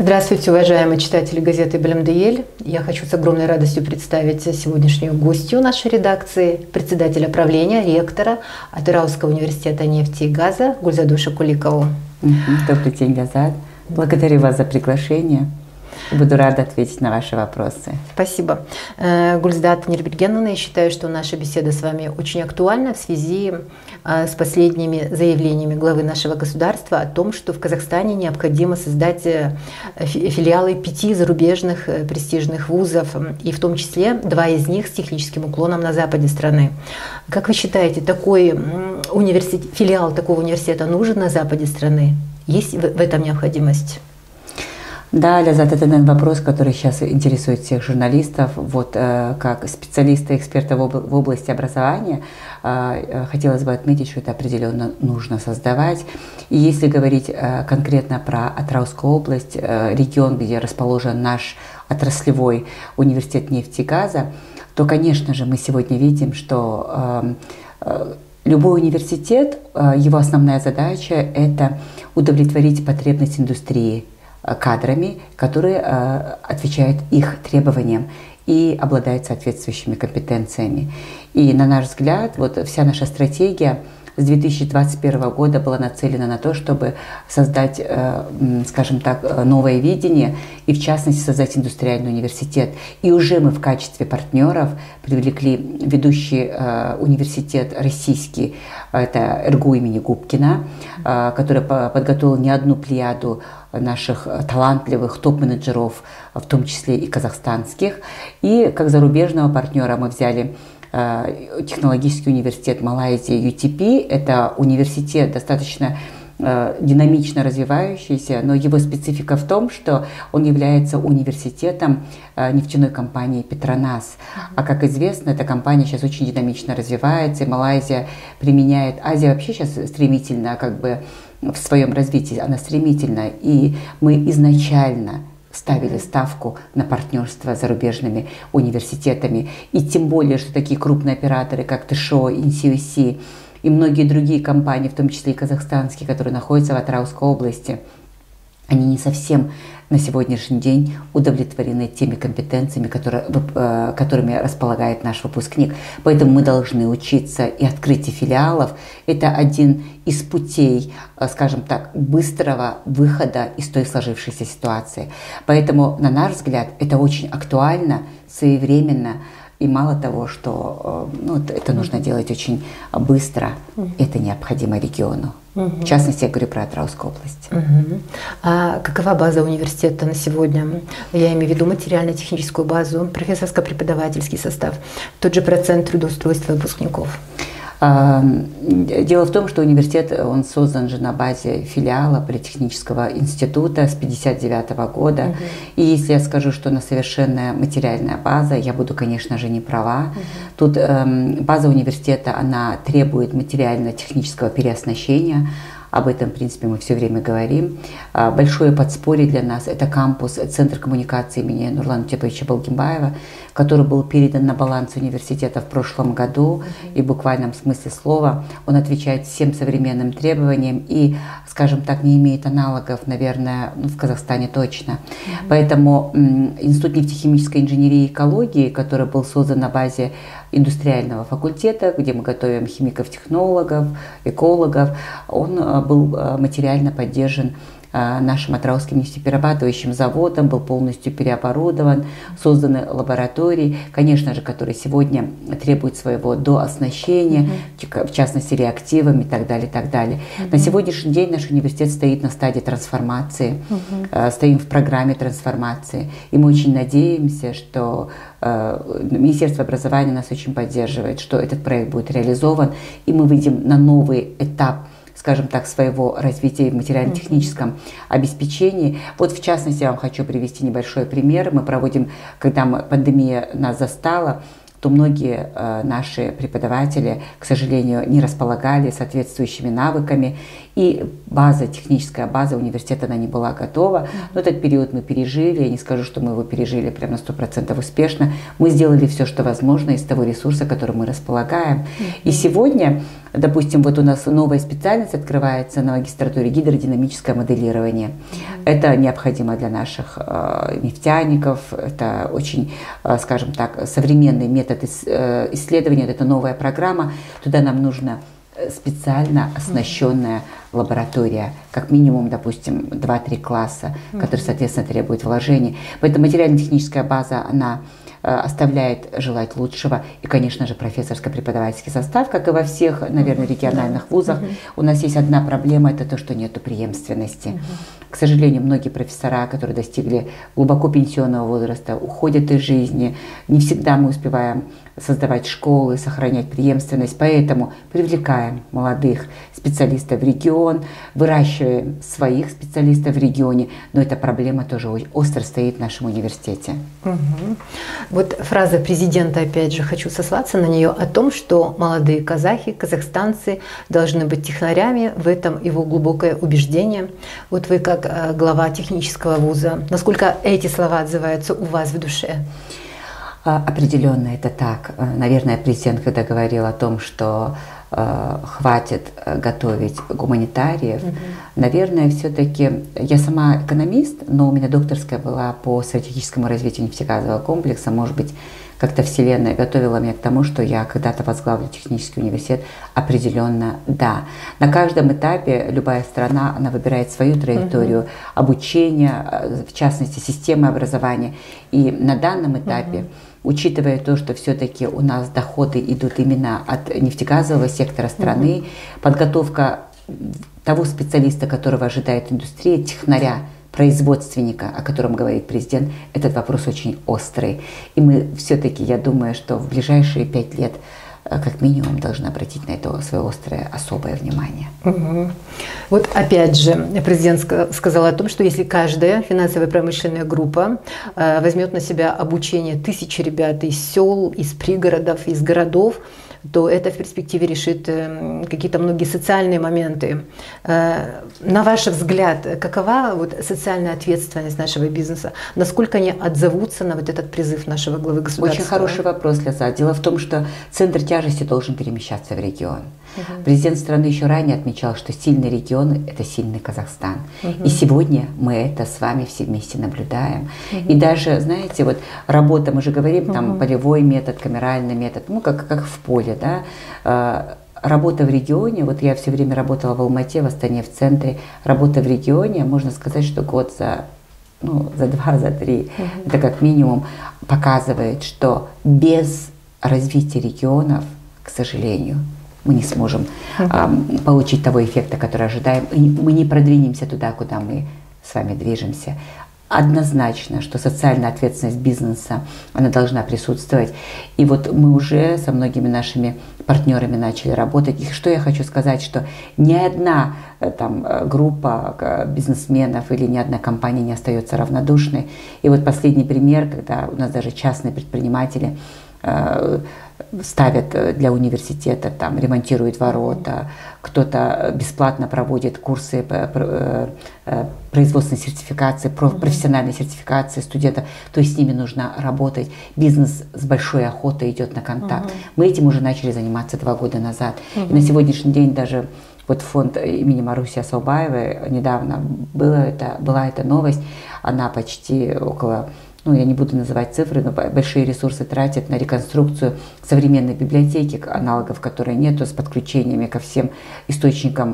Здравствуйте, уважаемые читатели газеты «Белемдеель». Я хочу с огромной радостью представить сегодняшнюю гостью нашей редакции, председателя правления, ректора Атырауского университета нефти и газа Гульзаду Шакуликову. Добрый день, Газат. Благодарю вас за приглашение. Буду рада ответить на ваши вопросы. Спасибо. Гульзат Нирбергеновна, я считаю, что наша беседа с вами очень актуальна в связи с последними заявлениями главы нашего государства о том, что в Казахстане необходимо создать филиалы 5 зарубежных престижных вузов, и в том числе 2 из них с техническим уклоном на западе страны. Как вы считаете, такой филиал такого университета нужен на западе страны? Есть в этом необходимость? Да, Лязат, это, наверное, вопрос, который сейчас интересует всех журналистов. Вот как специалиста, эксперта в области образования, хотелось бы отметить, что это определенно нужно создавать. И если говорить конкретно про Атыраускую область, регион, где расположен наш отраслевой университет нефти и газа, то, конечно же, мы сегодня видим, что любой университет, его основная задача – это удовлетворить потребность индустрии кадрами, которые отвечают их требованиям и обладают соответствующими компетенциями. И на наш взгляд, вот вся наша стратегия с 2021 года была нацелена на то, чтобы создать, скажем так, новое видение и, в частности, создать индустриальный университет. И уже мы в качестве партнеров привлекли ведущий университет российский, это РГУ имени Губкина, который подготовил не одну плеяду наших талантливых топ-менеджеров, в том числе и казахстанских. И как зарубежного партнера мы взяли технологический университет Малайзии UTP. Это университет достаточно динамично развивающийся, но его специфика в том, что он является университетом нефтяной компании Петронас. А как известно, эта компания сейчас очень динамично развивается, и Малайзия применяет, Азия вообще сейчас стремительно в своем развитии, она стремительна, и мы изначально ставили ставку на партнерство с зарубежными университетами. И тем более, что такие крупные операторы, как ТШО, NCUC и многие другие компании, в том числе и казахстанские, которые находятся в Атырауской области, они не совсем на сегодняшний день удовлетворены теми компетенциями, которыми располагает наш выпускник. Поэтому мы должны учиться, и открытие филиалов – это один из путей, скажем так, быстрого выхода из той сложившейся ситуации. Поэтому, на наш взгляд, это очень актуально, своевременно. И мало того, что это нужно делать очень быстро, это необходимо региону. В частности, я говорю про Атыраускую область. А какова база университета на сегодня? Я имею в виду материально-техническую базу, профессорско-преподавательский состав, тот же процент трудоустройства выпускников. Дело в том, что университет, он создан же на базе филиала Политехнического института с 1959 года. И если я скажу, что на совершенная материальная база, я буду, конечно же, не права. Тут база университета, она требует материально-технического переоснащения. Об этом, в принципе, мы все время говорим. Большое подспорье для нас – это кампус, Центр коммуникации имени Нурлана Утеповича Балгимбаева, который был передан на баланс университета в прошлом году. И в буквальном смысле слова он отвечает всем современным требованиям и, скажем так, не имеет аналогов, наверное, в Казахстане точно. Поэтому Институт нефтехимической инженерии и экологии, который был создан на базе индустриального факультета, где мы готовим химиков-технологов, экологов, он был материально поддержан нашим Атырауским нефтеперерабатывающим заводом, был полностью переоборудован, созданы лаборатории, конечно же, которые сегодня требуют своего дооснащения, в частности, реактивами и так далее, и так далее. На сегодняшний день наш университет стоит на стадии трансформации, стоим в программе трансформации, и мы очень надеемся, что Министерство образования нас очень поддерживает, что этот проект будет реализован, и мы выйдем на новый этап, скажем так, своего развития в материально-техническом обеспечении. Вот, в частности, я вам хочу привести небольшой пример. Мы проводим, когда пандемия нас застала, то многие наши преподаватели, к сожалению, не располагали соответствующими навыками, и техническая база университета, она не была готова. Но этот период мы пережили, я не скажу, что мы его пережили прямо на 100% успешно. Мы сделали все, что возможно из того ресурса, которым мы располагаем. И сегодня Допустим, вот у нас новая специальность открывается на магистратуре — гидродинамическое моделирование. Это необходимо для наших нефтяников. Это очень, скажем так, современный метод исследования. Это новая программа. Туда нам нужно специально оснащенная лаборатория, как минимум, допустим, 2-3 класса, которые, соответственно, требуют вложений. Поэтому материально-техническая база, она оставляет желать лучшего. И, конечно же, профессорско-преподавательский состав, как и во всех, наверное, региональных вузах. У нас есть одна проблема — это то, что нет преемственности. К сожалению, многие профессора, которые достигли глубоко пенсионного возраста, уходят из жизни. Не всегда мы успеваем создавать школы, сохранять преемственность. Поэтому привлекаем молодых специалистов в регион, выращиваем своих специалистов в регионе. Но эта проблема тоже остро стоит в нашем университете. Вот фраза президента, опять же, хочу сослаться на нее, о том, что молодые казахи, казахстанцы должны быть технарями, в этом его глубокое убеждение. Вот вы как глава технического вуза, насколько эти слова отзываются у вас в душе? Определенно это так. Наверное, президент, когда говорил о том, что хватит готовить гуманитариев, наверное, все-таки я сама экономист, но у меня докторская была по стратегическому развитию нефтегазового комплекса. Может быть, как-то Вселенная готовила меня к тому, что я когда-то возглавлю технический университет. Определенно, да. На каждом этапе любая страна, она выбирает свою траекторию обучения, в частности, системы образования. И на данном этапе, учитывая то, что все-таки у нас доходы идут именно от нефтегазового сектора страны, подготовка того специалиста, которого ожидает индустрия, технаря, производственника, о котором говорит президент, этот вопрос очень острый. И мы все-таки, я думаю, что в ближайшие 5 лет как минимум должны обратить на это свое острое, особое внимание. Вот опять же, президент сказал о том, что если каждая финансовая промышленная группа возьмет на себя обучение 1000 ребят из сел, из пригородов, из городов, то это в перспективе решит какие-то многие социальные моменты. На ваш взгляд, какова вот социальная ответственность нашего бизнеса? Насколько они отзовутся на вот этот призыв нашего главы государства? Очень хороший вопрос, Ляза. Дело в том, что центр тяжести должен перемещаться в регион. Президент страны еще ранее отмечал, что сильный регион — это сильный Казахстан. И сегодня мы это с вами все вместе наблюдаем. И даже, знаете, вот работа, мы же говорим, там полевой метод, камеральный метод, ну как в поле, да. Работа в регионе, вот я все время работала в Алмате, в Астане, в центре. Работа в регионе, можно сказать, что год за 2, за 3, это как минимум показывает, что без развития регионов, к сожалению, мы не сможем получить того эффекта, который ожидаем. Мы не продвинемся туда, куда мы с вами движемся. Однозначно, что социальная ответственность бизнеса, она должна присутствовать. И вот мы уже со многими нашими партнерами начали работать. И что я хочу сказать, что ни одна там группа бизнесменов или ни одна компания не остается равнодушной. И вот последний пример, когда у нас даже частные предприниматели ставят для университета, там, ремонтируют ворота, кто-то бесплатно проводит курсы производственной сертификации, профессиональной сертификации студентов, то есть с ними нужно работать. Бизнес с большой охотой идет на контакт. Мы этим уже начали заниматься 2 года назад. И на сегодняшний день даже вот фонд имени Маруси Асаубаевой, недавно была эта новость, она почти около, я не буду называть цифры, но большие ресурсы тратят на реконструкцию современной библиотеки, аналогов которой нету, с подключениями ко всем источникам,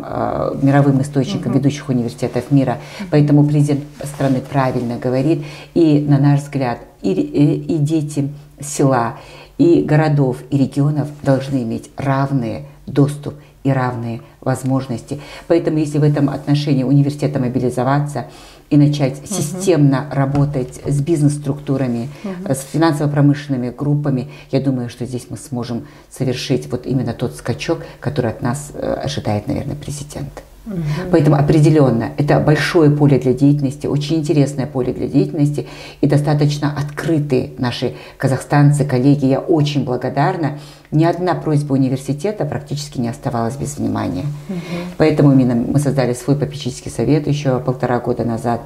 мировым источникам ведущих университетов мира. Поэтому президент страны правильно говорит. И, на наш взгляд, и дети села, и городов, и регионов должны иметь равный доступ и равные возможности. Поэтому, если в этом отношении университета мобилизоваться и начать системно работать с бизнес-структурами, с финансово-промышленными группами, я думаю, что здесь мы сможем совершить вот именно тот скачок, который от нас ожидает, наверное, президент. Поэтому определенно это большое поле для деятельности, очень интересное поле для деятельности, и достаточно открыты наши казахстанцы, коллеги. Я очень благодарна. Ни одна просьба университета практически не оставалась без внимания. Поэтому именно мы создали свой попечительский совет еще 1,5 года назад.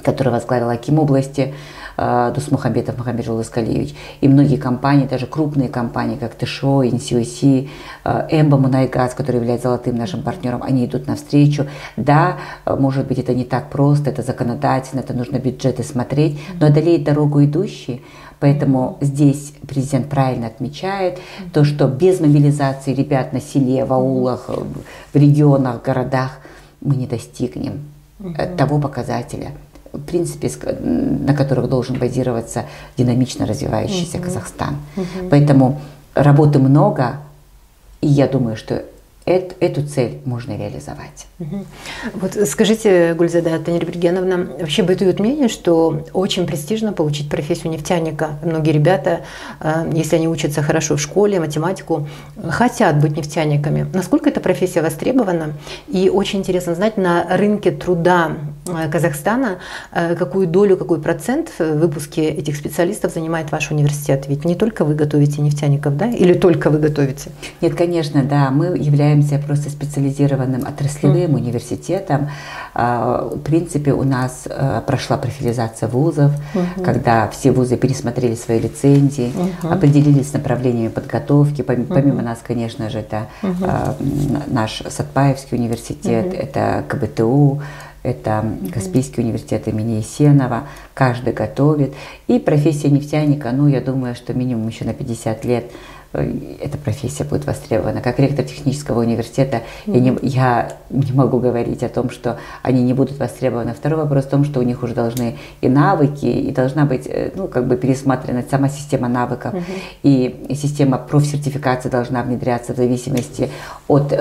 который возглавил аким области Дусмухамбетов Мухаммед Жолдыскалиевич. И многие компании, даже крупные компании, как ТШО, НСОС, Эмба Мунайгаз, который является золотым нашим партнером, они идут навстречу. Да, может быть, это не так просто, это законодательно, это нужно бюджеты смотреть, но одолеет дорогу идущие. Поэтому здесь президент правильно отмечает то, что без мобилизации ребят на селе, в аулах, в регионах, в городах мы не достигнем того показателя, в принципе, на которых должен базироваться динамично развивающийся Казахстан. Поэтому работы много, и я думаю, что эту цель можно реализовать. Вот скажите, Гульзада Танирбергеновна, вообще бытует мнение, что очень престижно получить профессию нефтяника. Многие ребята, если они учатся хорошо в школе, математику, хотят быть нефтяниками. Насколько эта профессия востребована? И очень интересно знать, на рынке труда Казахстана какую долю, какой процент в выпуске этих специалистов занимает ваш университет? Ведь не только вы готовите нефтяников, да? Или только вы готовите? Нет, конечно, да. Мы являемся просто специализированным отраслевым университетом. В принципе, у нас прошла профилизация вузов, когда все вузы пересмотрели свои лицензии, определились с направлениями подготовки. Помимо нас, конечно же, это наш Сатпаевский университет, это КБТУ, это Каспийский университет имени Есенова. Каждый готовит. И профессия нефтяника, ну, я думаю, что минимум еще на 50 лет эта профессия будет востребована. Как ректор технического университета я не могу говорить о том, что они не будут востребованы. Второй вопрос в том, что у них уже должны и навыки, и должна быть, ну, как бы пересмотрена сама система навыков, и система профсертификации должна внедряться в зависимости от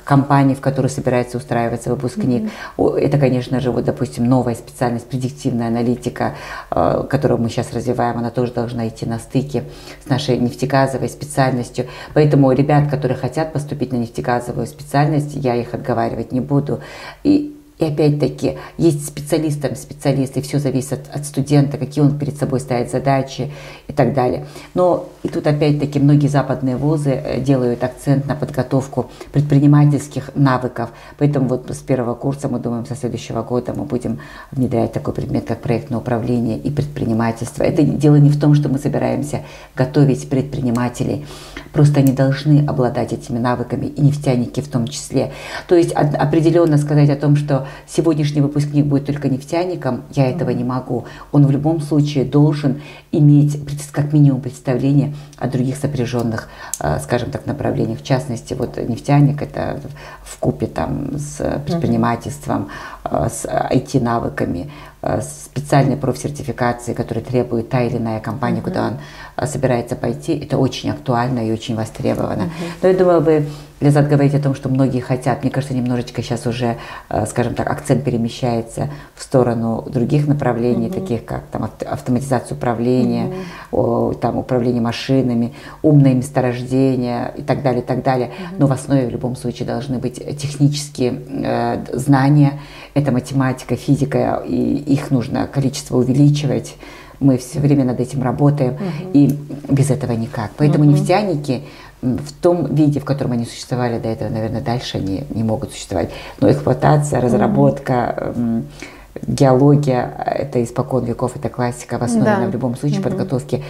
компании, в которую собирается устраиваться выпускник. Это, конечно же, вот, допустим, новая специальность, предиктивная аналитика, которую мы сейчас развиваем, она тоже должна идти на стыке с нашей нефтегазовой специальностью. Поэтому ребят, которые хотят поступить на нефтегазовую специальность, я их отговаривать не буду. И опять-таки, есть специалисты, все зависит от студента, какие он перед собой ставит задачи и так далее. Но и тут опять-таки многие западные вузы делают акцент на подготовку предпринимательских навыков. Поэтому вот с первого курса, мы думаем, со следующего года мы будем внедрять такой предмет, как проектное управление и предпринимательство. Это дело не в том, что мы собираемся готовить предпринимателей. Просто они должны обладать этими навыками, и нефтяники в том числе. То есть определенно сказать о том, что сегодняшний выпускник будет только нефтяником, я этого не могу. Он в любом случае должен иметь как минимум представление о других сопряженных, скажем так, направлениях. В частности, вот нефтяник — это вкупе там с предпринимательством, с IT-навыками, специальной профсертификации, которую требует та или иная компания, куда он собирается пойти. Это очень актуально и очень востребовано. Но я думаю, вы, Лязат, говорите о том, что многие хотят. Мне кажется, немножечко сейчас уже, скажем так, акцент перемещается в сторону других направлений, таких как там автоматизация управления, там, управление машинами, умные месторождения и так далее, и так далее. Но в основе в любом случае должны быть технические знания. Это математика, физика, и их нужно количество увеличивать. Мы все время над этим работаем, и без этого никак. Поэтому нефтяники в том виде, в котором они существовали до этого, наверное, дальше они не могут существовать. Но эксплуатация, разработка, геология — это испокон веков, это классика. В основе в любом случае подготовки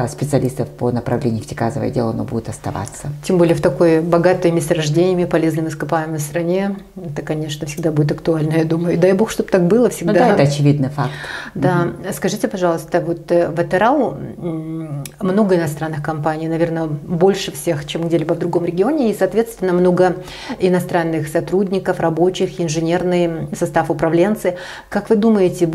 специалистов по направлению нефтегазовое дело, оно будет оставаться. Тем более в такой богатой месторождениями, полезными ископаемой стране, это, конечно, всегда будет актуально, я думаю. И дай бог, чтобы так было всегда. Ну да, это очевидный факт. Да. Скажите, пожалуйста, вот в Атырау много иностранных компаний, наверное, больше всех, чем где-либо в другом регионе, и, соответственно, много иностранных сотрудников, рабочих, инженерный состав, управленцы. Как вы думаете,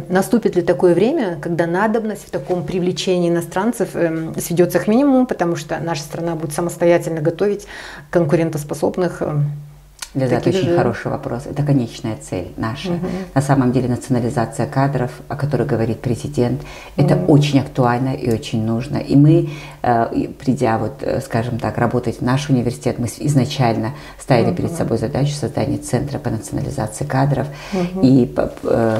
наступит ли такое время, когда надобность в таком привлечении иностранцев сведется к минимуму, потому что наша страна будет самостоятельно готовить конкурентоспособных? Это очень хороший вопрос. Это конечная цель наша. На самом деле национализация кадров, о которой говорит президент, это очень актуально и очень нужно. И мы придя, скажем так, работать в наш университет, мы изначально ставили перед собой задачу создания Центра по национализации кадров и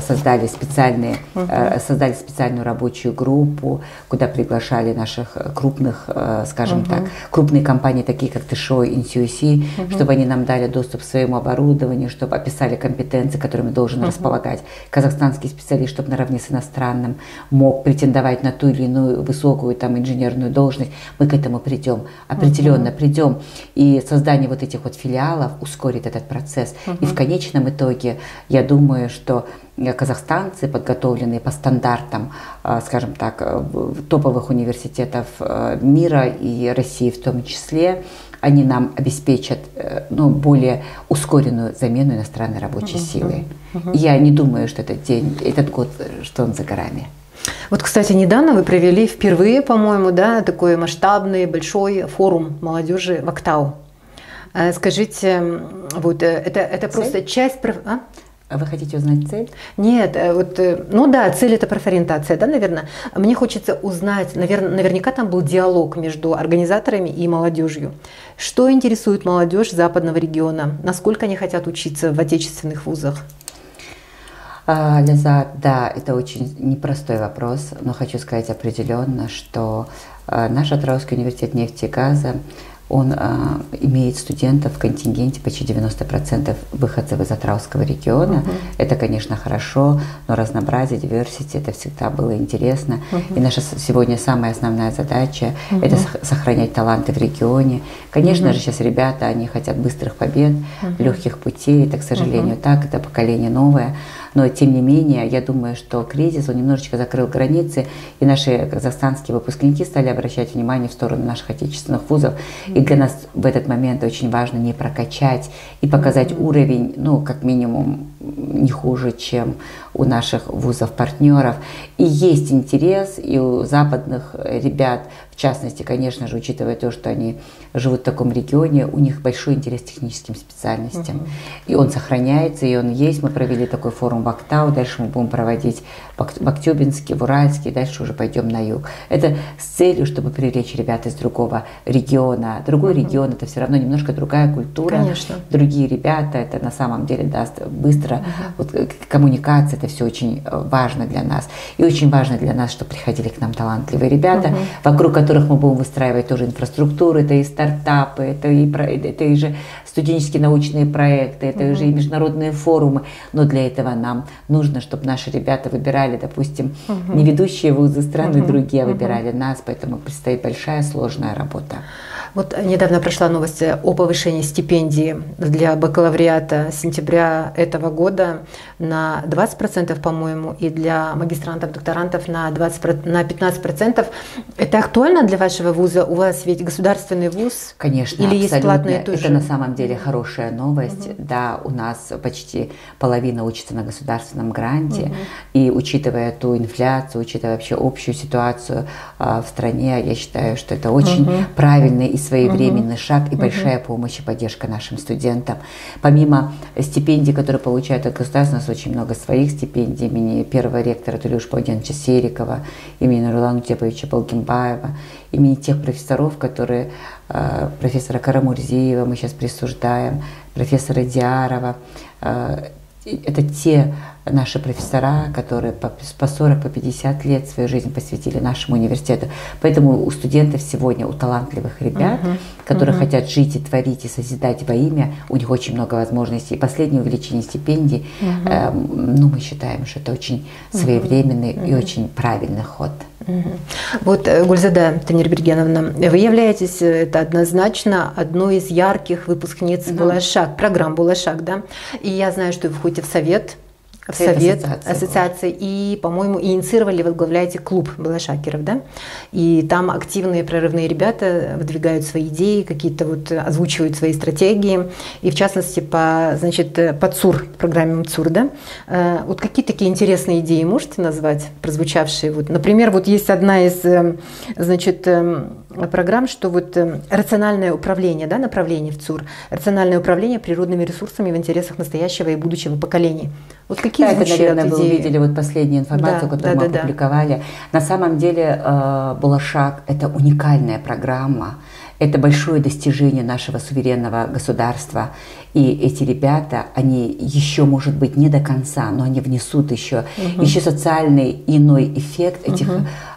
создали специальную рабочую группу, куда приглашали наших крупных, скажем так, крупные компании, такие как ТШО, Инсюси, чтобы они нам дали доступ к своему оборудованию, чтобы описали компетенции, которыми должен располагать казахстанский специалист, чтобы наравне с иностранным мог претендовать на ту или иную высокую инженерную должность. Мы к этому придем, определенно придем. И создание этих филиалов ускорит этот процесс. И в конечном итоге, я думаю, что казахстанцы, подготовленные по стандартам, скажем так, топовых университетов мира и России в том числе, они нам обеспечат более ускоренную замену иностранной рабочей силы. Я не думаю, что этот год, что он за горами. Кстати, недавно вы провели впервые, по-моему, такой масштабный, большой форум молодежи в Актау. Скажите, это просто часть... Вы хотите узнать цель? Нет, цель – это профориентация, наверное. Мне хочется узнать, наверняка там был диалог между организаторами и молодежью. Что интересует молодежь западного региона? Насколько они хотят учиться в отечественных вузах? Лязат, да, это очень непростой вопрос, но хочу сказать определенно, что наш Атырауский университет нефти и газа, он имеет студентов в контингенте почти 90% выходцев из Атырауского региона. Это, конечно, хорошо, но разнообразие, diversity, это всегда было интересно. И наша сегодня самая основная задача – это сохранять таланты в регионе. Конечно же, сейчас ребята, они хотят быстрых побед, легких путей, это, к сожалению, так, это поколение новое. Но, тем не менее, я думаю, что кризис, он немножечко закрыл границы, и наши казахстанские выпускники стали обращать внимание в сторону наших отечественных вузов. И для нас в этот момент очень важно не прокачать и показать уровень, как минимум, не хуже, чем у наших вузов-партнеров. И есть интерес и у западных ребят, в частности, конечно же, учитывая то, что они живут в таком регионе, у них большой интерес к техническим специальностям. И он сохраняется, и он есть. Мы провели такой форум в Актау, дальше мы будем проводить в Актюбинске, в Уральске, и дальше уже пойдем на юг. Это с целью, чтобы привлечь ребят из другого региона. Другой регион – это все равно немножко другая культура. Конечно. Другие ребята, это на самом деле даст быстро. Коммуникация – это все очень важно для нас. И очень важно для нас, чтобы приходили к нам талантливые ребята, вокруг которых мы будем выстраивать тоже инфраструктуру, это и стартапы, это и же студенческие научные проекты, это уже и международные форумы. Но для этого нам нужно, чтобы наши ребята выбирали, допустим, не ведущие вузы страны, другие выбирали нас, поэтому предстоит большая сложная работа. Недавно прошла новость о повышении стипендии для бакалавриата с сентября этого года на 20%, по-моему, и для магистрантов, докторантов на 15%. Это актуально для вашего вуза? У вас ведь государственный вуз? Конечно, или абсолютно. Есть платные тоже? Это на самом деле хорошая новость. Да, у нас почти половина учится на государственном гранте. И учитывая ту инфляцию, учитывая вообще общую ситуацию в стране, я считаю, что это очень правильный и своевременный шаг и большая помощь и поддержка нашим студентам. Помимо стипендий, которые получают от государства, у нас очень много своих стипендий имени первого ректора Тулюша Павловича Серикова, имени Нурлана Утеповича Балгимбаева, имени тех профессоров, которые профессора Карамурзиева мы сейчас присуждаем, профессора Диарова. Это те наши профессора, которые по 40, по 50 лет свою жизнь посвятили нашему университету. Поэтому у студентов сегодня, у талантливых ребят, которые хотят жить и творить, и созидать во имя, у них очень много возможностей. И последнее увеличение стипендий, мы считаем, что это очень своевременный и очень правильный ход. Гульзада Танирбергеновна, вы являетесь, это однозначно, одной из ярких выпускниц Булашак, программ Булашак, да? И я знаю, что вы входите в совет ассоциации и, по-моему, инициировали, возглавляете клуб Булашакеров, да? И там активные прорывные ребята выдвигают свои идеи, какие-то озвучивают свои стратегии, и в частности по ЦУР, программе МЦУР, да? Какие такие интересные идеи можете назвать, прозвучавшие? Например, есть одна из, программ, что рациональное управление, да, направление в ЦУР, рациональное управление природными ресурсами в интересах настоящего и будущего поколений. Какие это, наверное, идеи? вы увидели вот последнюю информацию, которую мы опубликовали. На самом деле «Булашак» — это уникальная программа, это большое достижение нашего суверенного государства. И эти ребята, они еще, может быть, не до конца, но они внесут еще социальный иной эффект этих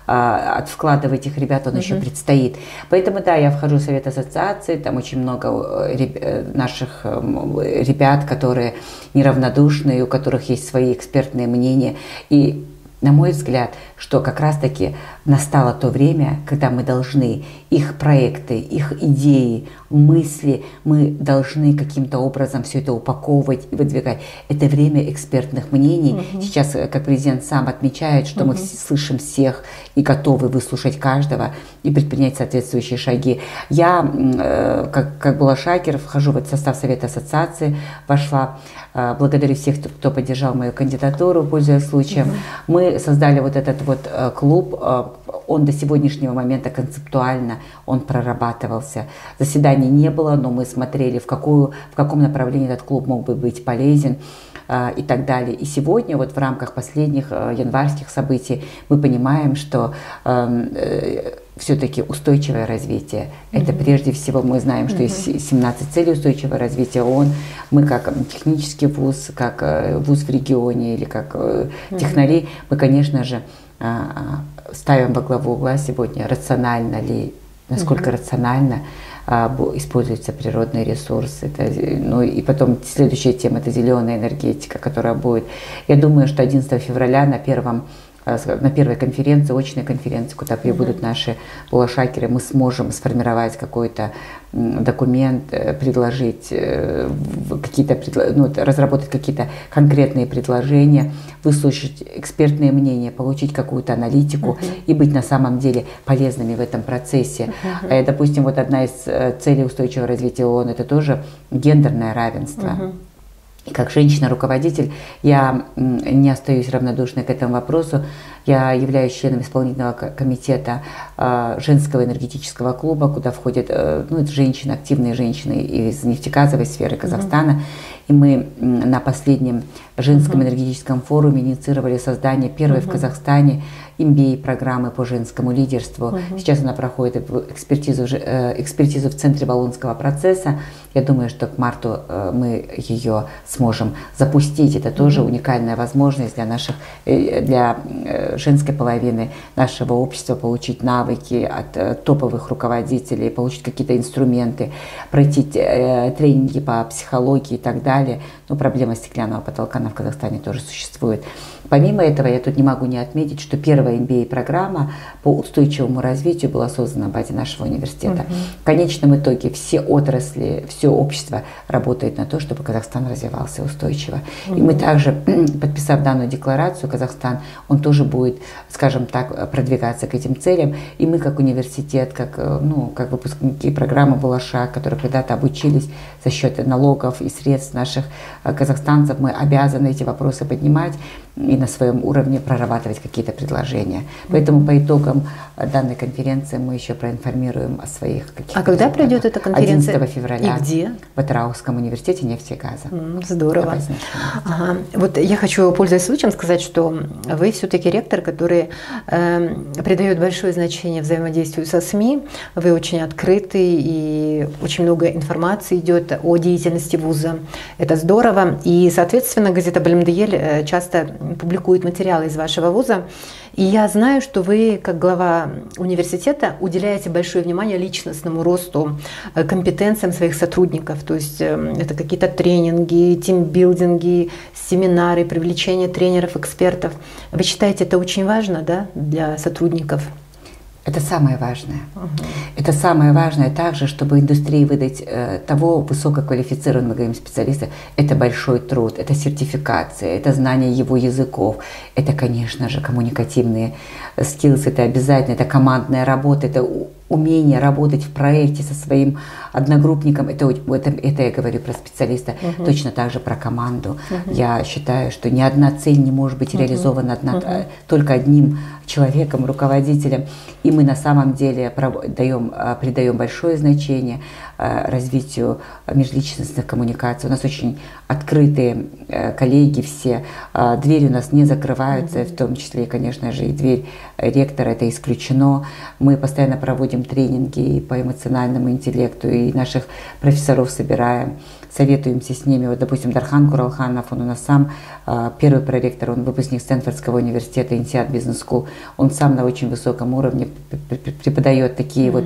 от вклада в этих ребят, он еще предстоит. Поэтому, да, я вхожу в совет ассоциации, там очень много наших ребят, которые неравнодушны, у которых есть свои экспертные мнения. И, на мой взгляд, что как раз-таки настало то время, когда мы должны их проекты, их идеи, мысли, мы должны каким-то образом все это упаковывать и выдвигать. Это время экспертных мнений. Сейчас, как президент сам отмечает, что мы слышим всех и готовы выслушать каждого и предпринять соответствующие шаги. Я, как Булашакер, вхожу в состав Совета ассоциации, вошла. Благодарю всех, кто поддержал мою кандидатуру, пользуясь случаем. Мы создали вот этот вот клуб. Он до сегодняшнего момента концептуально он прорабатывался. Заседаний не было, но мы смотрели, в каком направлении этот клуб мог бы быть полезен и так далее. И сегодня вот в рамках последних январских событий мы понимаем, что все-таки устойчивое развитие. Это прежде всего мы знаем, что есть 17 целей устойчивого развития ООН. Мы как технический вуз, как вуз в регионе или как технари, мы, конечно же, ставим во главу угла сегодня, рационально ли, насколько рационально используются природные ресурсы. Ну и потом следующая тема — это зеленая энергетика, которая будет. Я думаю, что 11 февраля на первой конференции, очной конференции, куда прибудут наши булашакеры, мы сможем сформировать какой-то документ, предложить разработать какие-то конкретные предложения, выслушать экспертные мнения, получить какую-то аналитику и быть на самом деле полезными в этом процессе. Допустим, вот одна из целей устойчивого развития ООН — это тоже гендерное равенство. И как женщина-руководитель я не остаюсь равнодушной к этому вопросу. Я являюсь членом исполнительного комитета женского энергетического клуба, куда входят женщины, активные женщины из нефтегазовой сферы Казахстана. И мы на последнем женском энергетическом форуме инициировали создание первой в Казахстане MBA-программы по женскому лидерству. Сейчас она проходит экспертизу в Центре Болонского процесса. Я думаю, что к марту мы ее сможем запустить. Это тоже уникальная возможность для женской половины нашего общества получить навыки от топовых руководителей, получить какие-то инструменты, пройти тренинги по психологии и так далее. Но проблема стеклянного потолка в Казахстане тоже существует. Помимо этого, я тут не могу не отметить, что первая MBA-программа по устойчивому развитию была создана на базе нашего университета. В конечном итоге все отрасли, все общество работает на то, чтобы Казахстан развивался устойчиво. И мы также, подписав данную декларацию, Казахстан, он тоже будет, скажем так, продвигаться к этим целям. И мы, как университет, как выпускники программы «Булашак», которые когда-то обучились за счет налогов и средств наших казахстанцев, мы обязаны эти вопросы поднимать и на своем уровне прорабатывать какие-то предложения. Поэтому по итогам данной конференции мы еще проинформируем о своих каких-то. А когда пройдет эта конференция? 11 февраля. И где? В Атырауском университете нефти и газа. Здорово. Вот я хочу, пользуясь случаем, сказать, что вы все-таки ректор, который придает большое значение взаимодействию со СМИ. Вы очень открыты, и очень много информации идет о деятельности вуза. Это здорово. И, соответственно, газета «Балимдиель» часто публикует материалы из вашего вуза. И я знаю, что вы, как глава университета, уделяете большое внимание личностному росту, компетенциям своих сотрудников. То есть это какие-то тренинги, тимбилдинги, семинары, привлечение тренеров, экспертов. Вы считаете, это очень важно, да, для сотрудников? Это самое важное. Это самое важное также, чтобы индустрии выдать того высококвалифицированного, мы говорим, специалиста. Это большой труд, это сертификация, это знание его языков, это, конечно же, коммуникативные skills, это обязательно, это командная работа, это умение работать в проекте со своим одногруппником. Это я говорю про специалиста, точно так же про команду. Я считаю, что ни одна цель не может быть реализована только одним человеком, руководителем. И мы на самом деле придаем большое значение развитию межличностных коммуникаций. У нас очень открытые коллеги все, двери у нас не закрываются, в том числе, конечно же, и дверь ректора, это исключено. Мы постоянно проводим тренинги по эмоциональному интеллекту, и наших профессоров собираем, советуемся с ними. Вот, допустим, Дархан Куралханов, он у нас сам первый проректор, он выпускник Стэнфордского университета, INSEAD Business School. Он сам на очень высоком уровне преподает такие вот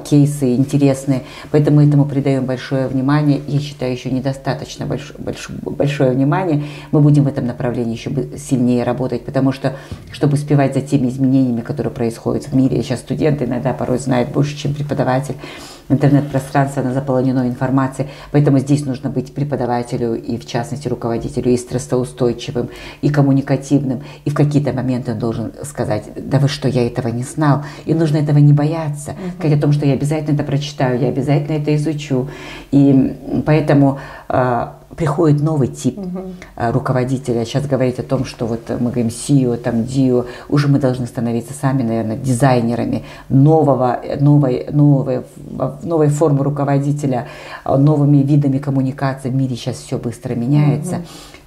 кейсы интересные. Поэтому мы этому придаем большое внимание. Я считаю, еще недостаточно большое внимание. Мы будем в этом направлении еще сильнее работать, потому что, чтобы успевать за теми изменениями, которые происходят в мире, сейчас студенты иногда порой знают больше, чем преподаватель. Интернет-пространство, оно заполнено информацией, поэтому здесь нужно быть преподавателю и, в частности, руководителю и стрессоустойчивым, и коммуникативным, и в какие-то моменты он должен сказать: да вы что, я этого не знал, и нужно этого не бояться, сказать о том, что я обязательно это прочитаю, я обязательно это изучу, и поэтому приходит новый тип руководителя. Сейчас говорить о том, что вот мы говорим CEO, там DIO, уже мы должны становиться сами, наверное, дизайнерами новой формы руководителя, новыми видами коммуникации. В мире сейчас все быстро меняется.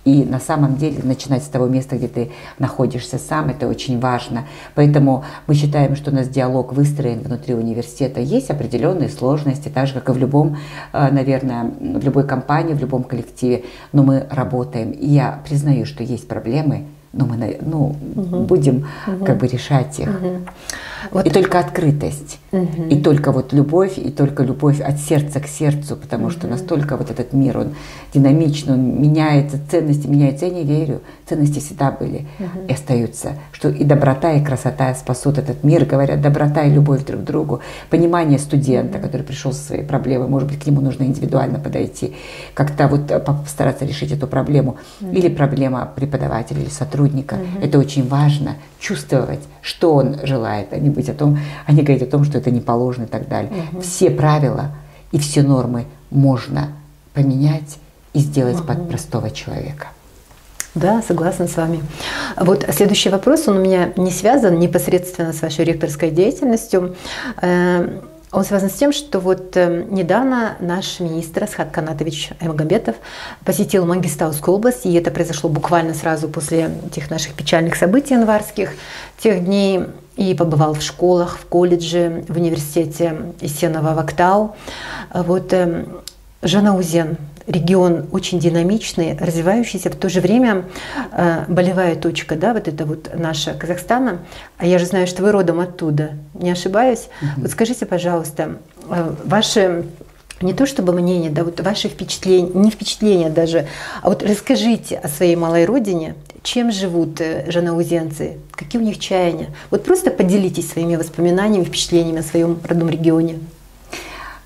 И на самом деле начинать с того места, где ты находишься сам, это очень важно. Поэтому мы считаем, что у нас диалог выстроен внутри университета. Есть определенные сложности, так же, как и в любом, наверное, в любой компании, в любом коллективе. Но мы работаем. И я признаю, что есть проблемы, но мы будем как бы решать их. Вот. И только открытость, и только вот любовь, и только любовь от сердца к сердцу, потому что настолько вот этот мир, он динамичный, он меняется, ценности меняются. Я не верю, ценности всегда были и остаются, что и доброта, и красота спасут этот мир, говорят, доброта и любовь друг к другу, понимание студента, который пришел со своей проблемой, может быть, к нему нужно индивидуально подойти, как-то вот постараться решить эту проблему, или проблема преподавателя или сотрудника. Это очень важно, чувствовать, что он желает, а не быть они говорят о том, что это не положено и так далее. Все правила и все нормы можно поменять и сделать под простого человека. Да, согласна с вами. Вот следующий вопрос, он у меня не связан непосредственно с вашей ректорской деятельностью. Он связан с тем, что вот недавно наш министр Асхат Канатович Аймагомбетов посетил Мангистаускую область, и это произошло буквально сразу после тех наших печальных событий январских, тех дней, и побывал в школах, в колледже, в университете Иссенова-Вактау. Вот Жанаузен, регион очень динамичный, развивающийся, в то же время болевая точка, да, вот это вот наша Казахстана. А я же знаю, что вы родом оттуда, не ошибаюсь. Вот скажите, пожалуйста, ваши, не то чтобы мнение, да, вот ваши впечатления, не впечатления даже, а вот расскажите о своей малой родине, чем живут жанаузенцы, какие у них чаяния. Вот просто поделитесь своими воспоминаниями, впечатлениями о своем родном регионе.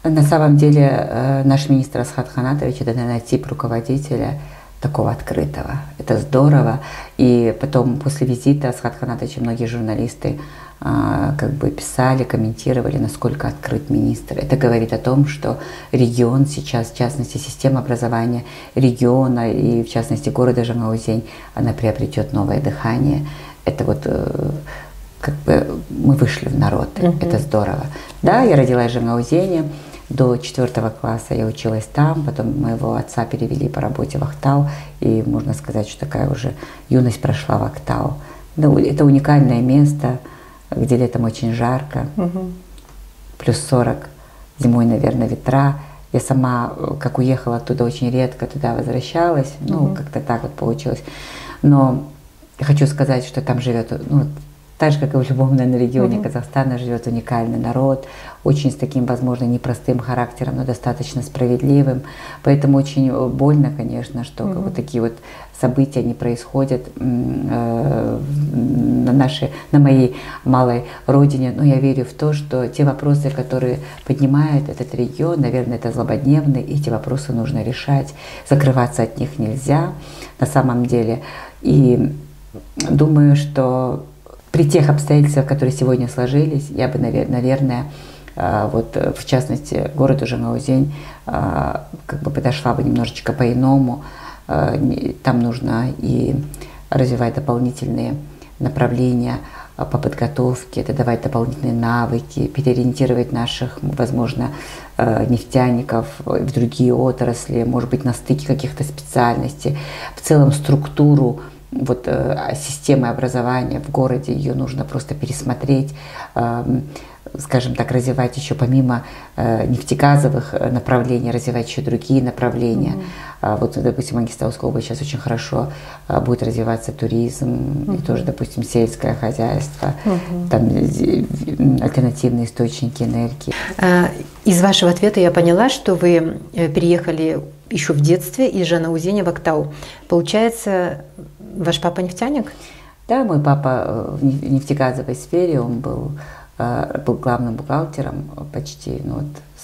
На самом деле наш министр Асхат Канатович — это, наверное, тип руководителя такого открытого. Это здорово. И потом, после визита Асхат Канатовича, многие журналисты как бы писали, комментировали, насколько открыт министр. Это говорит о том, что регион сейчас, в частности, система образования региона и, в частности, города Жанаузень, она приобретет новое дыхание. Это вот как бы мы вышли в народ. Это здорово. Да, я родилась в Жанаузене. До 4 класса я училась там, потом моего отца перевели по работе в Актау, и можно сказать, что такая уже юность прошла в Актау. Ну, это уникальное место, где летом очень жарко, плюс 40, зимой, наверное, ветра. Я сама, как уехала оттуда, очень редко туда возвращалась, ну, как-то так вот получилось. Но я хочу сказать, что там живет, ну, так же, как и в любом, наверное, регионе Казахстана, живет уникальный народ, очень с таким, возможно, непростым характером, но достаточно справедливым. Поэтому очень больно, конечно, что вот такие вот события не происходят на моей малой родине. Но я верю в то, что те вопросы, которые поднимает этот регион, наверное, это злободневные, и эти вопросы нужно решать. Закрываться от них нельзя на самом деле. И думаю, что при тех обстоятельствах, которые сегодня сложились, я бы, наверное, вот в частности, городу Жанаузень как бы подошла бы немножечко по-иному. Там нужно и развивать дополнительные направления по подготовке, это давать дополнительные навыки, переориентировать наших, возможно, нефтяников в другие отрасли, может быть, на стыке каких-то специальностей. В целом структуру вот, системы образования в городе, ее нужно просто пересмотреть, скажем так, развивать еще помимо нефтегазовых направлений, развивать еще другие направления. Вот, допустим, Мангистауская область сейчас очень хорошо будет развиваться туризм, и тоже, допустим, сельское хозяйство, там альтернативные источники энергии. Из вашего ответа я поняла, что вы переехали еще в детстве из Жанаузеня в Актау. Получается, ваш папа нефтяник? Да, мой папа в нефтегазовой сфере, он был главным бухгалтером почти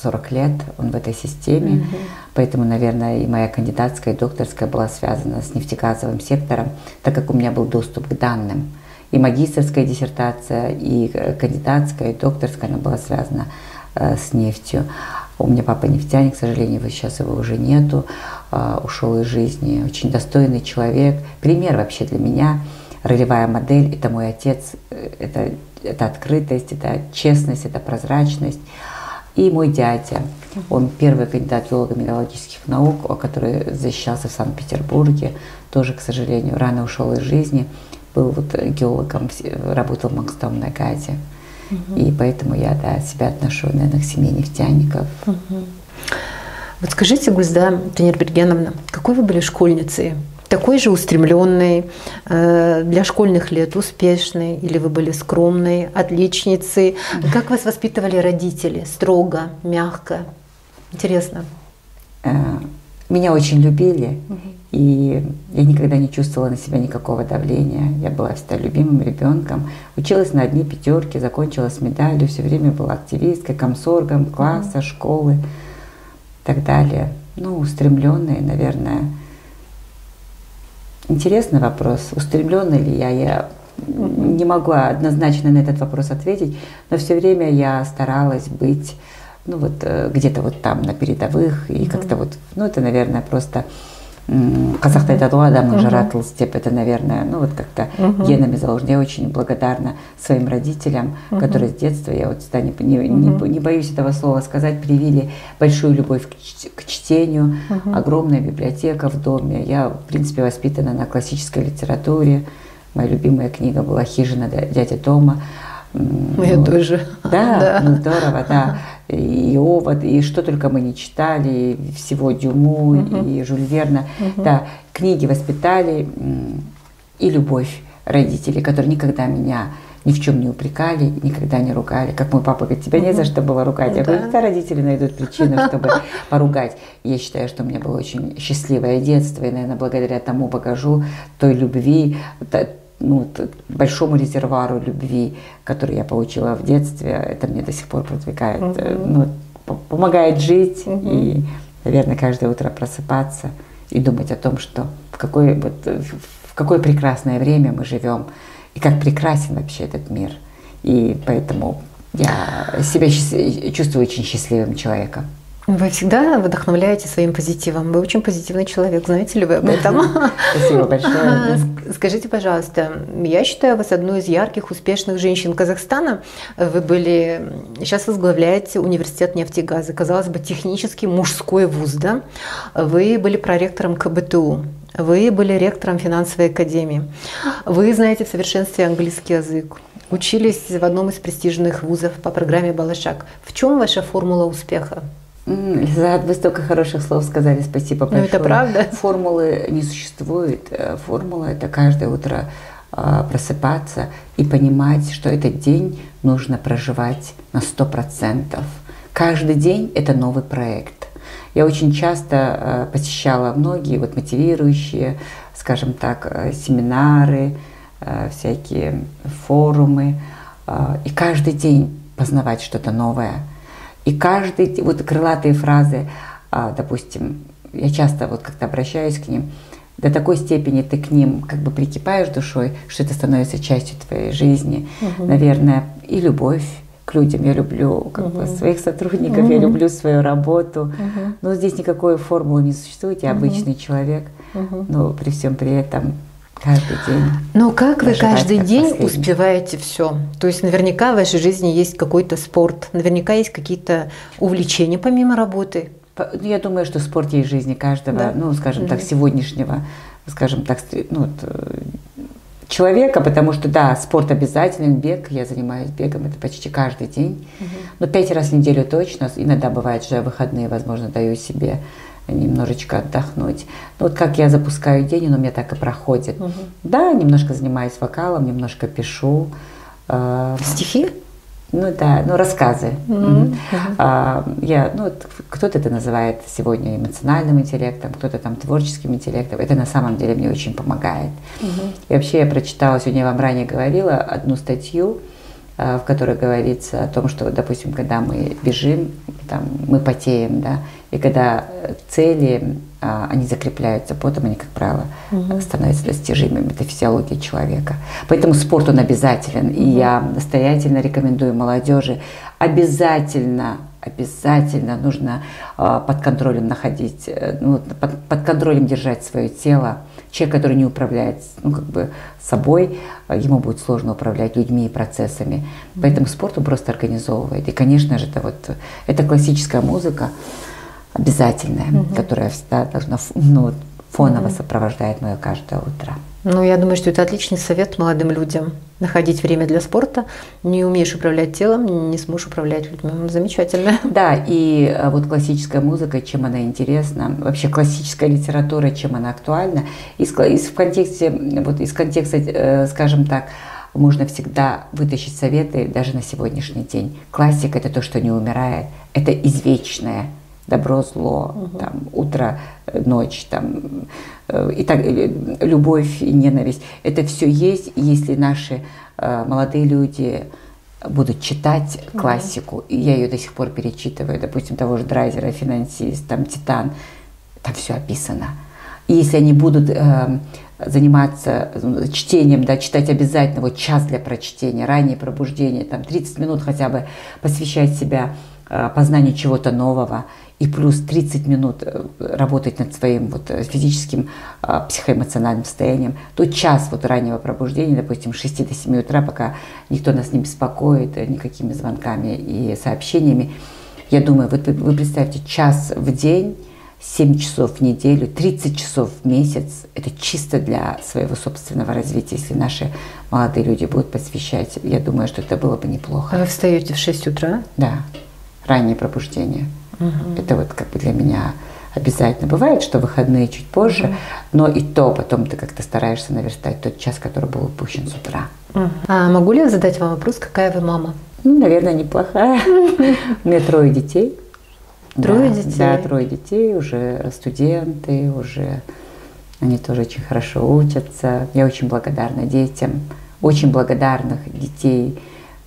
40 лет, он в этой системе, поэтому, наверное, и моя кандидатская, и докторская была связана с нефтегазовым сектором, так как у меня был доступ к данным. И магистерская диссертация, и кандидатская, и докторская, она была связана с нефтью. У меня папа нефтяник, к сожалению, сейчас его уже нету, ушел из жизни, очень достойный человек, пример вообще для меня. Ролевая модель – это мой отец, это открытость, это честность, это прозрачность. И мой дядя, он первый кандидат филолого-минералогических наук, который защищался в Санкт-Петербурге, тоже, к сожалению, рано ушел из жизни, был вот геологом, работал в Мангистауской газе. И поэтому я себя отношу, наверное, к семье нефтяников. Вот скажите, Гульзда Танирбергеновна, какой вы были школьницей? Такой же устремленной, для школьных лет успешной, или вы были скромной, отличницей? Как вас воспитывали родители? Строго, мягко? Интересно. Меня очень любили, и я никогда не чувствовала на себя никакого давления. Я была всегда любимым ребенком, училась на одни пятерки, закончила с медалью, все время была активисткой, комсоргом класса, школы и так далее. Ну, устремленная, наверное. Интересный вопрос, устремленная ли я? Я не могла однозначно на этот вопрос ответить, но все время я старалась быть, ну вот где-то вот там на передовых, и как-то вот, ну это, наверное, просто Казахта это адамның жаратылыс деп, это, наверное, ну вот как-то генами заложено. Я очень благодарна своим родителям, которые с детства, я вот всегда не боюсь этого слова сказать, привили большую любовь к чтению, огромная библиотека в доме. Я, в принципе, воспитана на классической литературе. Моя любимая книга была «Хижина дяди Тома». Я тоже. Да, ну здорово, да. И Овод, и что только мы не читали, всего Дюму, и Жюль Верна. Да, книги воспитали, и любовь родителей, которые никогда меня ни в чем не упрекали, никогда не ругали. Как мой папа говорит, тебя не за что было ругать. Я говорю, всегда родители найдут причину, чтобы поругать. Я считаю, что у меня было очень счастливое детство, и, наверное, благодаря тому багажу, той любви, ну, большому резервуару любви, который я получила в детстве, это мне до сих пор продвигает, ну, помогает жить и, наверное, каждое утро просыпаться и думать о том, что в какое прекрасное время мы живем и как прекрасен вообще этот мир. И поэтому я себя чувствую очень счастливым человеком. Вы всегда вдохновляете своим позитивом. Вы очень позитивный человек. Знаете ли вы об этом? Спасибо большое. Скажите, пожалуйста, я считаю вас одной из ярких, успешных женщин Казахстана. Вы сейчас возглавляете университет нефти и газа. Казалось бы, технический мужской вуз, да? Вы были проректором КБТУ. Вы были ректором финансовой академии. Вы знаете в совершенстве английский язык. Учились в одном из престижных вузов по программе «Балашак». В чем ваша формула успеха? Вы столько хороших слов сказали, спасибо большое. Ну, это правда. Формулы не существует. Формула – это каждое утро просыпаться и понимать, что этот день нужно проживать на 100%. Каждый день – это новый проект. Я очень часто посещала многие мотивирующие, скажем так, семинары, всякие форумы, и каждый день познавать что-то новое. И каждый, крылатые фразы, допустим, я часто как-то обращаюсь к ним, до такой степени ты к ним как бы прикипаешь душой, что это становится частью твоей жизни. Наверное, и любовь к людям. Я люблю своих сотрудников, я люблю свою работу. Но здесь никакой формулы не существует, я обычный человек. Но при всем при этом Каждый день. Но как вы каждый день последний. успеваете все? То есть наверняка в вашей жизни есть какой-то спорт, наверняка есть какие-то увлечения помимо работы. Я думаю, что спорт есть в жизни каждого, Да. ну, скажем так, сегодняшнего, скажем так, ну, человека, потому что, да, спорт обязателен, бег, я занимаюсь бегом, это почти каждый день, но 5 раз в неделю точно, иногда бывает, что я в выходные, возможно, даю себе немножечко отдохнуть. Но вот как я запускаю день, он у меня так и проходит. Да, немножко занимаюсь вокалом, немножко пишу. Стихи? Ну да, ну рассказы. Вот, кто-то это называет сегодня эмоциональным интеллектом, кто-то там творческим интеллектом. Это на самом деле мне очень помогает. И вообще я прочитала, сегодня я вам ранее говорила, одну статью, в которой говорится о том, что, допустим, когда мы бежим, там, мы потеем, да, и когда цели, они закрепляются потом, они, как правило, становятся достижимыми. Это физиология человека. Поэтому спорт, он обязателен. И я настоятельно рекомендую молодежи обязательно нужно под контролем находить, ну, под контролем держать свое тело. Человек, который не управляет, ну, как бы собой, ему будет сложно управлять людьми и процессами. Поэтому спорт он просто организовывает. И, конечно же, это классическая музыка обязательная, которая всегда должна, ну, фоново сопровождает мое каждое утро. Ну, я думаю, что это отличный совет молодым людям. Находить время для спорта. Не умеешь управлять телом, не сможешь управлять людьми. Замечательно. Да, и вот классическая музыка, чем она интересна, вообще классическая литература, чем она актуальна. Из контекста, скажем так, можно всегда вытащить советы даже на сегодняшний день. Классика – это то, что не умирает, это извечное. Добро, зло, там, утро, ночь, там, и так, любовь и ненависть. Это все есть, если наши молодые люди будут читать классику, и я ее до сих пор перечитываю, допустим, того же Драйзера, «Финансист», там, «Титан», там все описано. И если они будут заниматься чтением, да, читать обязательно, вот час для прочтения, раннее пробуждение, там, 30 минут хотя бы посвящать себя познанию чего-то нового, и плюс 30 минут работать над своим вот физическим, психоэмоциональным состоянием, то час вот раннего пробуждения, допустим, с 6 до 7 утра, пока никто нас не беспокоит никакими звонками и сообщениями. Я думаю, вот вы представьте, час в день, 7 часов в неделю, 30 часов в месяц, это чисто для своего собственного развития, если наши молодые люди будут посвящать, я думаю, что это было бы неплохо. А вы встаете в 6 утра? Да, раннее пробуждение. Это вот как бы для меня обязательно. Бывает, что выходные чуть позже, но и то потом ты как-то стараешься наверстать тот час, который был упущен с утра. А могу ли я задать вам вопрос, какая вы мама? Ну, наверное, неплохая. У меня 3 детей. Трое детей? Да, 3 детей, уже студенты, уже они тоже очень хорошо учатся. Я очень благодарна детям, очень благодарных детей.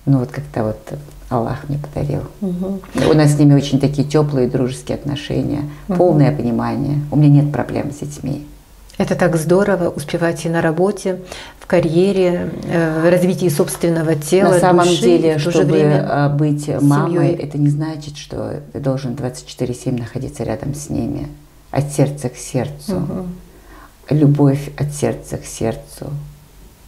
Ну, вот как-то вот Аллах мне подарил. У нас с ними очень такие теплые дружеские отношения, полное понимание. У меня нет проблем с детьми. Это так здорово, успевать и на работе, в карьере, в развитии собственного тела, на самом души, деле, в то чтобы же время быть мамой, семьей. это не значит, что ты должен 24/7 находиться рядом с ними. От сердца к сердцу. Любовь от сердца к сердцу.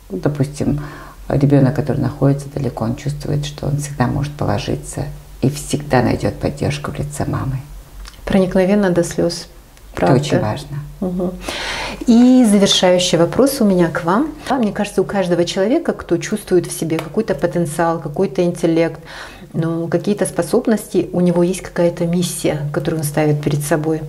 Ну, допустим, ребенок, который находится далеко, он чувствует, что он всегда может положиться и всегда найдет поддержку в лице мамы. Проникновенно до слез. Правда. Это очень важно. И завершающий вопрос у меня к вам. Мне кажется, у каждого человека, кто чувствует в себе какой-то потенциал, какой-то интеллект, ну, какие-то способности, у него есть какая-то миссия, которую он ставит перед собой,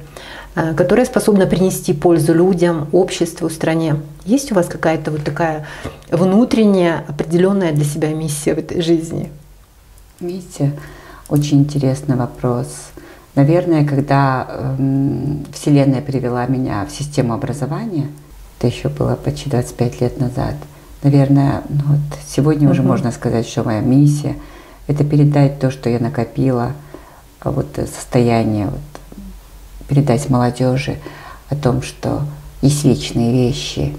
которая способна принести пользу людям, обществу, стране. Есть у вас какая-то вот такая внутренняя, определенная для себя миссия в этой жизни? Миссия? Очень интересный вопрос. Наверное, когда Вселенная привела меня в систему образования, это еще было почти 25 лет назад, наверное, ну вот сегодня уже можно сказать, что моя миссия – это передать то, что я накопила, вот состояние, вот, передать молодежи о том, что есть вечные вещи.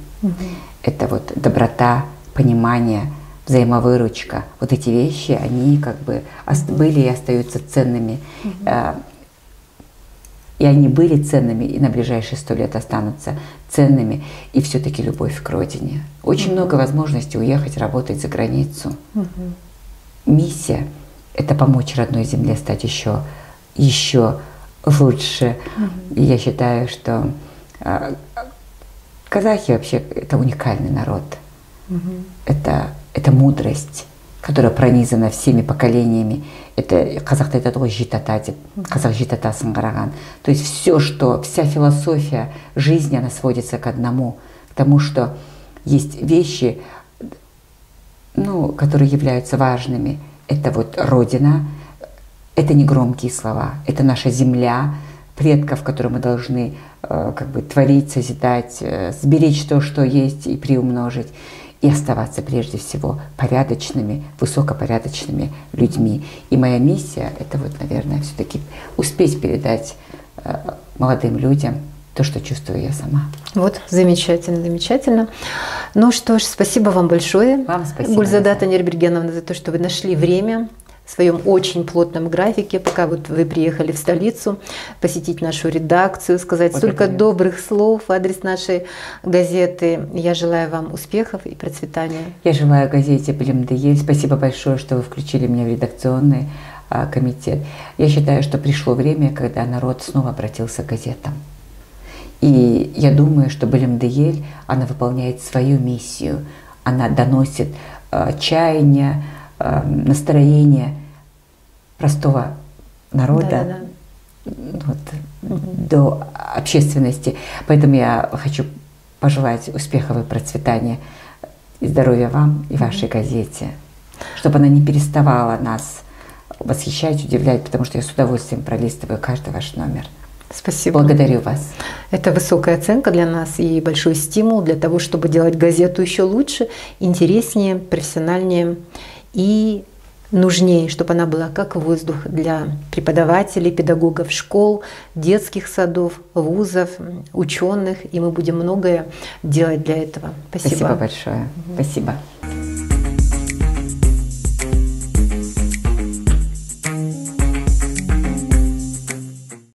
Это вот доброта, понимание, взаимовыручка. Вот эти вещи, они как бы были и остаются ценными. И они были ценными, и на ближайшие 100 лет останутся ценными. И все-таки любовь к родине. Очень много возможностей уехать, работать за границу. Миссия – это помочь родной земле стать еще лучше. И я считаю, что казахи вообще – это уникальный народ. Это мудрость, которая пронизана всеми поколениями. Это казахта айтады ғой жит ата деп, казах жит атасын қараған. То есть вся философия жизни, она сводится к одному, к тому, что есть вещи, которые являются важными. Это вот Родина, это не громкие слова, это наша земля, предков, которые мы должны творить, созидать, сберечь то, что есть, и приумножить. И оставаться прежде всего порядочными, высокопорядочными людьми. И моя миссия – это вот, наверное, все-таки успеть передать молодым людям то, что чувствую я сама. Вот, замечательно, замечательно. Ну что ж, спасибо вам большое, вам спасибо, Гульзада Нербергеновна, за то, что вы нашли время в своем очень плотном графике, пока вот вы приехали в столицу, посетить нашу редакцию, сказать столько добрых слов в адрес нашей газеты. Я желаю вам успехов и процветания. Я желаю газете «Билим Дейель». Спасибо большое, что вы включили меня в редакционный комитет. Я считаю, что пришло время, когда народ снова обратился к газетам. И я думаю, что «Билим Дейель», она выполняет свою миссию. Она доносит чаяния, настроение простого народа до общественности. Поэтому я хочу пожелать успехов и процветания и здоровья вам и вашей газете, чтобы она не переставала нас восхищать, удивлять, потому что я с удовольствием пролистываю каждый ваш номер. Спасибо. Благодарю вас. Это высокая оценка для нас и большой стимул для того, чтобы делать газету еще лучше, интереснее, профессиональнее и нужнее, чтобы она была как воздух для преподавателей, педагогов школ, детских садов, вузов, ученых. И мы будем многое делать для этого. Спасибо. Спасибо большое. Спасибо.